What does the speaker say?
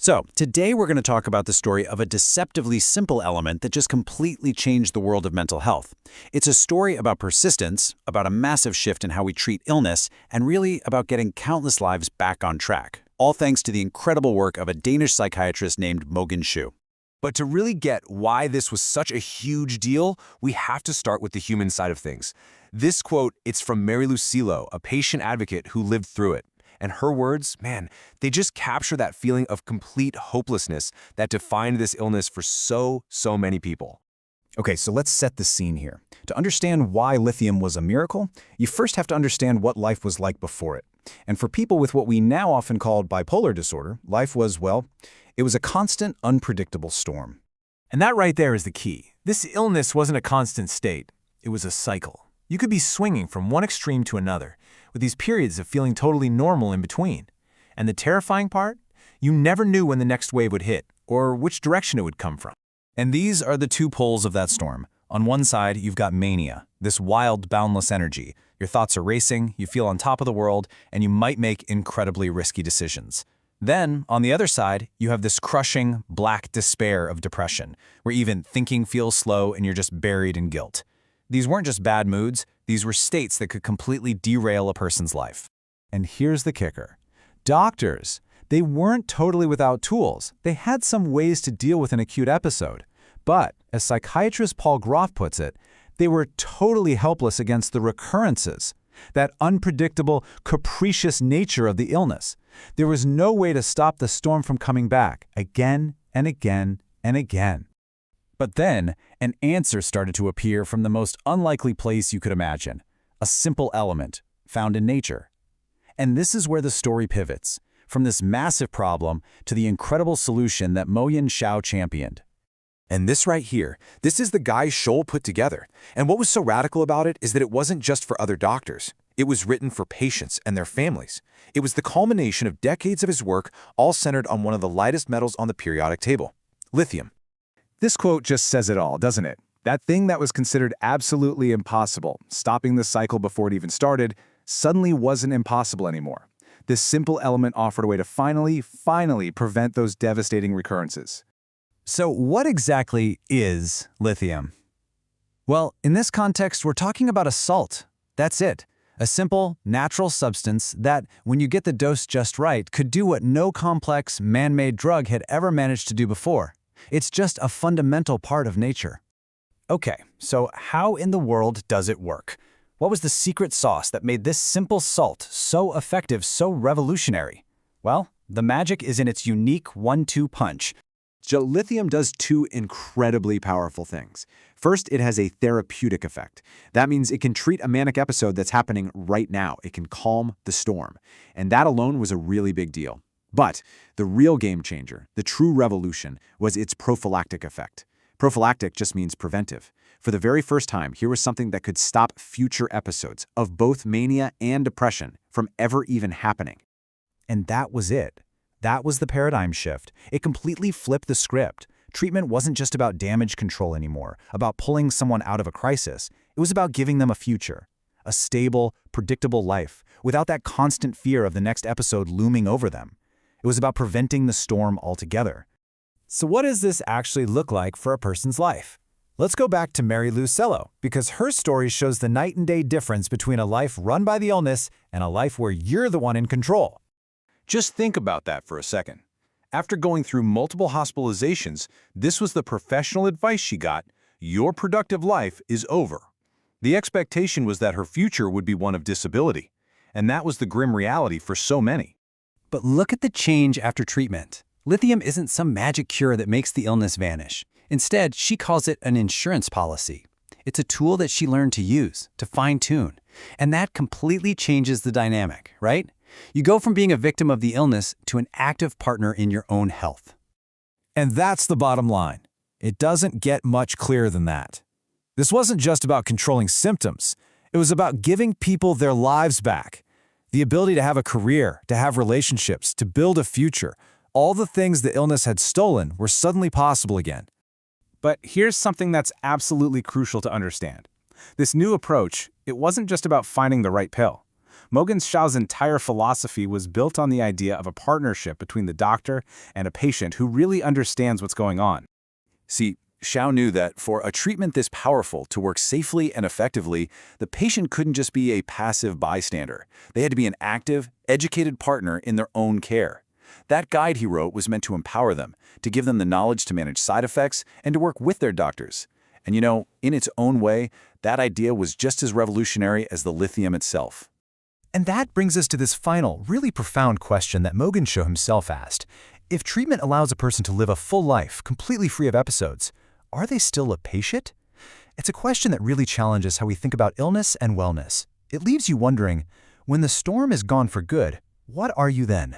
So, today we're going to talk about the story of a deceptively simple element that just completely changed the world of mental health. It's a story about persistence, about a massive shift in how we treat illness, and really about getting countless lives back on track. All thanks to the incredible work of a Danish psychiatrist named Mogens Schou. But to really get why this was such a huge deal, we have to start with the human side of things. This quote, it's from Mary Lucilo, a patient advocate who lived through it. And her words, man, they just capture that feeling of complete hopelessness that defined this illness for so many people. Okay, so let's set the scene here. To understand why lithium was a miracle, you first have to understand what life was like before it. And for people with what we now often call bipolar disorder, life was, well, it was a constant, unpredictable storm. And that right there is the key. This illness wasn't a constant state. It was a cycle. You could be swinging from one extreme to another, with these periods of feeling totally normal in between. And the terrifying part? You never knew when the next wave would hit, or which direction it would come from. And these are the two poles of that storm. On one side, you've got mania, this wild, boundless energy. Your thoughts are racing, you feel on top of the world, and you might make incredibly risky decisions. Then, on the other side, you have this crushing, black despair of depression, where even thinking feels slow and you're just buried in guilt. These weren't just bad moods, these were states that could completely derail a person's life. And here's the kicker. Doctors, they weren't totally without tools. They had some ways to deal with an acute episode. But, as psychiatrist Paul Groff puts it, they were totally helpless against the recurrences, that unpredictable, capricious nature of the illness. There was no way to stop the storm from coming back, again and again and again. But then, an answer started to appear from the most unlikely place you could imagine, a simple element found in nature. And this is where the story pivots, from this massive problem to the incredible solution that Mogens Schou championed. And this right here, this is the guy Schou put together. And what was so radical about it is that it wasn't just for other doctors. It was written for patients and their families. It was the culmination of decades of his work, all centered on one of the lightest metals on the periodic table, lithium. This quote just says it all, doesn't it? That thing that was considered absolutely impossible, stopping the cycle before it even started, suddenly wasn't impossible anymore. This simple element offered a way to finally prevent those devastating recurrences. So what exactly is lithium? Well, in this context, we're talking about a salt. That's it. A simple, natural substance that, when you get the dose just right, could do what no complex, man-made drug had ever managed to do before. It's just a fundamental part of nature. Okay, so how in the world does it work? What was the secret sauce that made this simple salt so effective, so revolutionary? Well, the magic is in its unique 1-2 punch. So lithium does two incredibly powerful things. First, it has a therapeutic effect. That means it can treat a manic episode that's happening right now. It can calm the storm. And that alone was a really big deal. But the real game changer, the true revolution, was its prophylactic effect. Prophylactic just means preventive. For the very first time, here was something that could stop future episodes of both mania and depression from ever even happening. And that was it. That was the paradigm shift. It completely flipped the script. Treatment wasn't just about damage control anymore, about pulling someone out of a crisis. It was about giving them a future, a stable, predictable life, without that constant fear of the next episode looming over them. It was about preventing the storm altogether. So what does this actually look like for a person's life? Let's go back to Mary Lucilo, because her story shows the night and day difference between a life run by the illness and a life where you're the one in control. Just think about that for a second. After going through multiple hospitalizations, this was the professional advice she got: your productive life is over. The expectation was that her future would be one of disability, and that was the grim reality for so many. But look at the change after treatment. Lithium isn't some magic cure that makes the illness vanish. Instead, she calls it an insurance policy. It's a tool that she learned to use, to fine-tune. And that completely changes the dynamic, right? You go from being a victim of the illness to an active partner in your own health. And that's the bottom line. It doesn't get much clearer than that. This wasn't just about controlling symptoms. It was about giving people their lives back. The ability to have a career, to have relationships, to build a future. All the things the illness had stolen were suddenly possible again. But here's something that's absolutely crucial to understand. This new approach, it wasn't just about finding the right pill. Mogen Shao's entire philosophy was built on the idea of a partnership between the doctor and a patient who really understands what's going on. See, Xiao knew that for a treatment this powerful to work safely and effectively, the patient couldn't just be a passive bystander. They had to be an active, educated partner in their own care. That guide he wrote was meant to empower them, to give them the knowledge to manage side effects and to work with their doctors. And you know, in its own way, that idea was just as revolutionary as the lithium itself. And that brings us to this final, really profound question that Mogen Shou himself asked. If treatment allows a person to live a full life, completely free of episodes, are they still a patient? It's a question that really challenges how we think about illness and wellness. It leaves you wondering, when the storm is gone for good, what are you then?